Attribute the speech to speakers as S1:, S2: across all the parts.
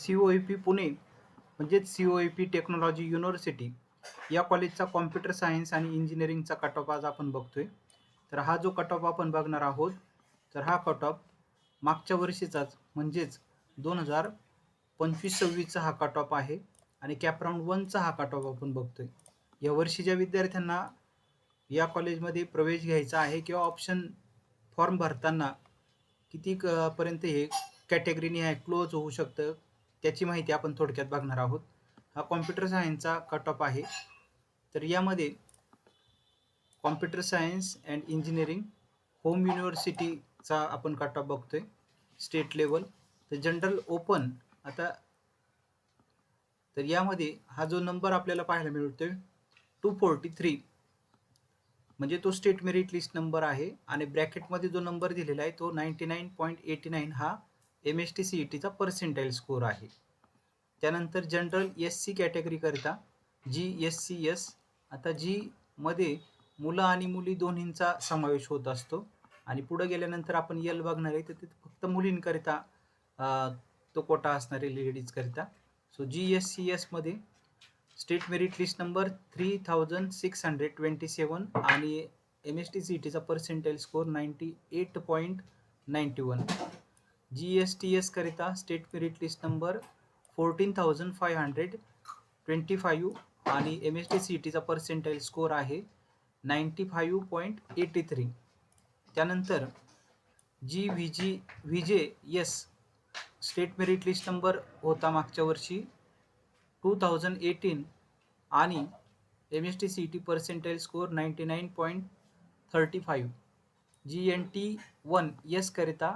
S1: COEP Pune म्हणजेच COEP technology university या कॉलेजचा कॉम्प्युटर सायन्स आणि इंजिनिअरिंगचा कट ऑफ आज आपण बघतोय. तर हा जो कट ऑफ आपण बघणार आहोत, तर हा कट ऑफ मागच्या वर्षीचाच म्हणजेच 2025-26चा हा कट ऑफ आहे आणि कॅप राऊंड 1चा हा कट ऑफ आपण बघतोय. या वर्षीच्या विद्यार्थ्यांना या कॉलेजमध्ये प्रवेश घ्यायचा आहे किंवा ऑप्शन फॉर्म भरताना किती पर्यंत हे कॅटेगरीने आहे क्लोज होऊ शकतं, त्याची माहिती आपण थोडक्यात बघणार आहोत. हा कॉम्प्युटर सायन्सचा कट ऑफ आहे. तर यामध्ये computer science and engineering home युनिव्हर्सिटीचा आपण कट ऑफ बघतोय स्टेट लेवल. तर जनरल ओपन आता तर यामध्ये हा जो नंबर आपल्याला पाहायला मिळतोय 243 म्हणजे तो स्टेट मेरिट लिस्ट नंबर आहे आणि ब्रॅकेटमध्ये जो नंबर दिलेला आहे तो 99.89 हा MST CETचा पर्सेंटाईल स्कोर आहे. त्यानंतर जनरल SC कॅटेगरीकरिता GSCS. आता जी मध्ये मुलं आणि मुली दोन्हींचा समावेश होत असतो आणि पुढे गेल्यानंतर आपण यल बघणार आहे तर तिथे फक्त मुलींकरिता तो कोटा असणार आहे लेडीजकरिता. सो GSCS मध्ये स्टेट मेरिट लिस्ट नंबर 3627 आणि MST CETचा पर्सेंटाईल स्कोर 98.91. GSTS करिता स्टेट मेरिट लिस्ट नंबर 14,525 आणि MST CETचा पर्सेंटाईल स्कोर आहे 95.83. त्यानंतर VJS state merit list number होता मागच्या वर्षी 2018 आणि MST CET percentile score 99.35. GNT1S करिता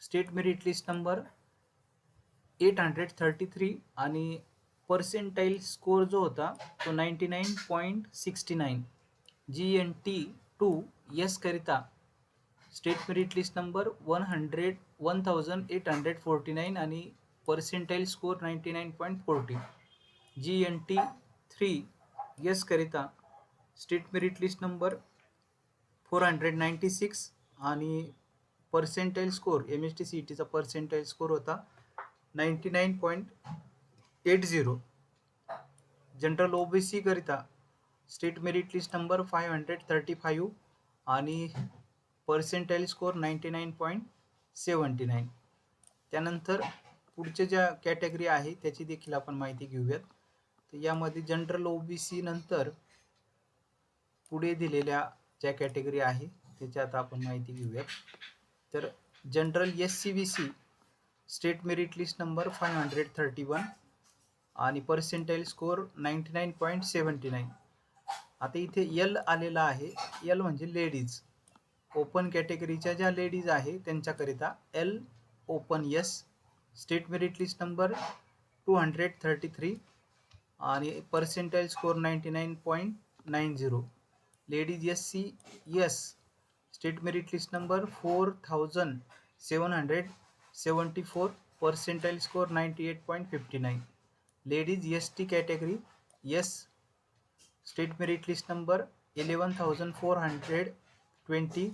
S1: स्टेट मेरिट लिस्ट नंबर 833 आणि पर्सेंटाईल स्कोर जो होता तो 99.69. GNT2S करिता स्टेट मेरिट लिस्ट नंबर 1849 आणि पर्सेंटाईल स्कोर 99.40. GNT3S करिता स्टेट मेरिट लिस्ट नंबर 496 आणि पर्सेंटाईल स्कोर MST CETचा पर्सेंटाईल स्कोर होता 99.80. जनरल OBC करिता स्टेट मेरिट लिस्ट नंबर 535 आणि पर्सेंटाईल स्कोर 99.79. त्यानंतर पुढच्या ज्या कॅटेगरी आहे त्याची देखील आपण माहिती घेऊयात. तर यामध्ये जनरल OBC नंतर पुढे दिलेल्या ज्या कॅटेगरी आहे त्याची आता आपण माहिती घेऊयात. तर general SCBC state merit list number 531 आणि पर्सेंटाईल स्कोर 99.79. आता इथे L आलेला आहे. L म्हणजे लेडीज. ओपन कॅटेगरीच्या ज्या लेडीज आहे त्यांच्याकरिता L open S state merit list number 233 आणि percentile score 99.90. Ladies SCS state merit list number 4774 percentile score 98.59. Ladies ST category S state merit list number 11,420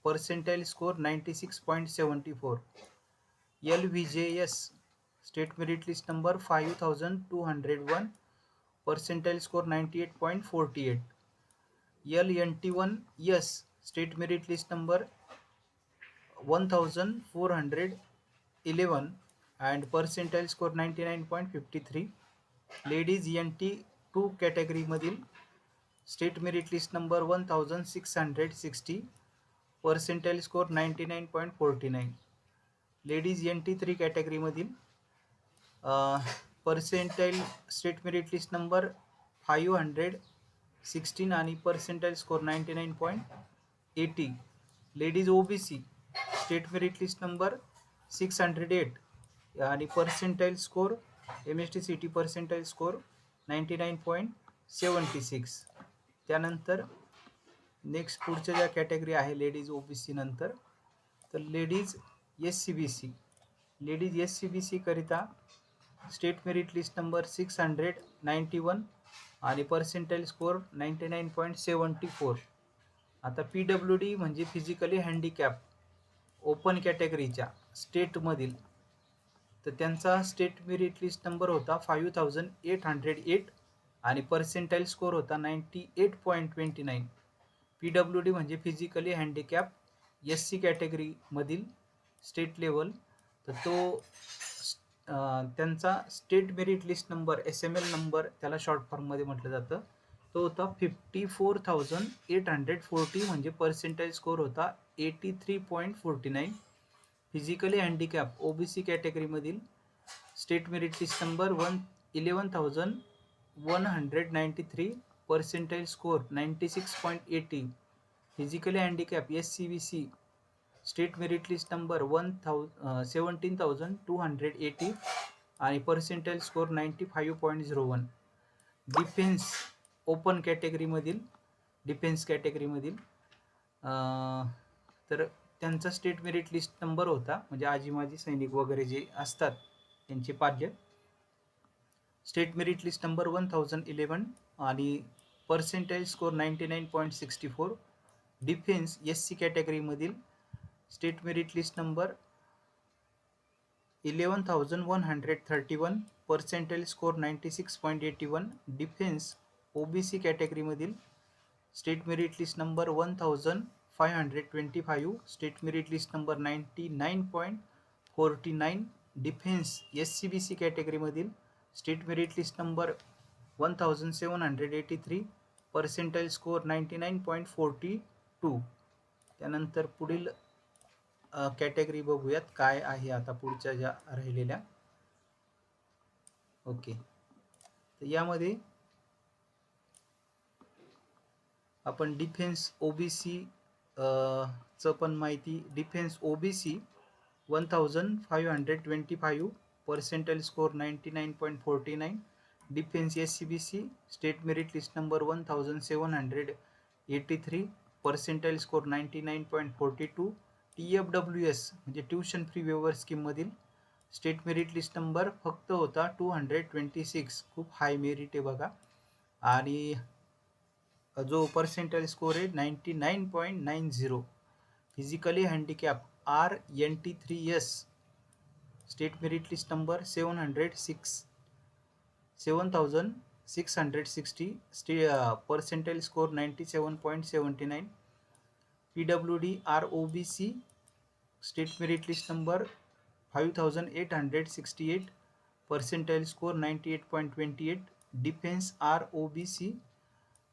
S1: percentile score 96.74. LVJS state merit list number 5201 percentile score 98.48. LNT1S state merit list number 1411 and percentile score 99.53. Ladies NT2 कॅटेगरीमधील state merit list number 1660 percentile score 99.49. Ladies NT3 कॅटेगरीमधील percentile state merit list number 516 आणि percentile score 99.80. Ladies OBC state merit list number 608 आणि percentile score MST CET percentile score 99.76. त्यानंतर next पुढच्या ज्या category आहे ladies OBC नंतर तर ladies SCBC. Ladies SCBC करिता state merit list number 691 आणि पर्सेंटाईल स्कोर 99.74. आता PWD म्हणजे फिजिकली हँडिकॅप ओपन कॅटेगरीच्या स्टेटमधील तर त्यांचा स्टेट मेरिट लिस्ट नंबर होता 5808 आणि पर्सेंटाईल स्कोर होता 98.29. PWD म्हणजे फिजिकली हँडिकॅप SC कॅटेगरीमधील स्टेट लेवल. तर तो त्यांचा state merit list number SML number त्याला शॉर्ट फॉर्ममध्ये म्हटलं जातं, तो होता 54,840 म्हणजे पर्सेंटाईल स्कोर होता 83.49. फिजिकली हँडिकॅप OBC कॅटेगरीमधील state merit list number 11,193 percentile score 96.80. Physically handicap SCBC state merit list number 17,280 आणि पर्सेंटाईल स्कोर 95.01. डिफेन्स ओपन कॅटेगरीमधील तर त्यांचा स्टेट मेरिट लिस्ट नंबर होता, म्हणजे आजी माजी सैनिक वगैरे जे असतात त्यांचे पाल्य, स्टेट मेरिट लिस्ट नंबर 1011 आणि पर्सेंटाईल स्कोर 99.64. डिफेन्स SC कॅटेगरीमधील state merit list number 11,131 percentile score 96.81. Defence OBC कॅटेगरीमधील state merit list number 1,525 state merit list number 99.49. Defence SCBC कॅटेगरीमधील state merit list number 1,783 percentile score 99.42. त्यानंतर पुढील category बघूयात काय आहे आता पुढच्या ज्या राहिलेल्या. ओके, तर यामध्ये आपण डिफेन्स OBC चं पण माहिती. Defence OBC 1,525 percentile score 99.49. Defence SCBC state merit list number 1,783 percentile score 99.42. TFWS म्हणजे ट्युशन फ्री वेवर स्कीममधील स्टेट मेरिट लिस्ट नंबर फक्त होता 226. खूप हाय मेरिट आहे बघा. आणि जो पर्सेंटाईल स्कोर आहे 99.90. Physically handicap RNT3S state merit list number 7,660 percentile score 97.79. PWD ROBC state merit list number 5,868 percentile score 98.28. Defence ROBC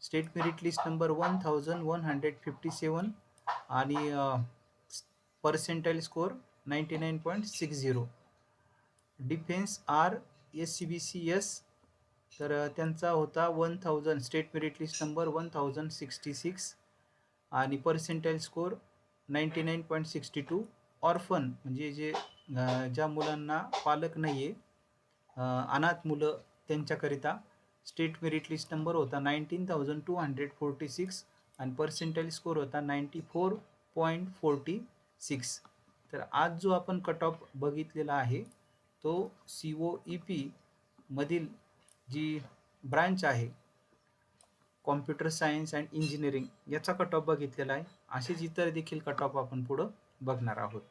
S1: state merit list number 1,157 आणि पर्सेंटाईल स्कोर 99.60. डिफेन्स SCBCS तर त्यांचा होता 1,000 स्टेट मेरिट लिस्ट नंबर 1,066 आणि percentile score 99.62. Orphan म्हणजे जे ज्या मुलांना पालक नाही आहे, अनाथ मुलं, त्यांच्याकरिता स्टेट मेरिट लिस्ट नंबर होता 19,246 आणि पर्सेंटाईल स्कोर होता 94.46. तर आज जो आपण कट ऑफ बघितलेला आहे तो COEP मधील जी ब्रांच आहे कॉम्प्युटर सायन्स अँड इंजिनिअरिंग याचा कट ऑफ बघितलेला आहे. असेच इतर देखील कट ऑफ आपण पुढं बघणार आहोत.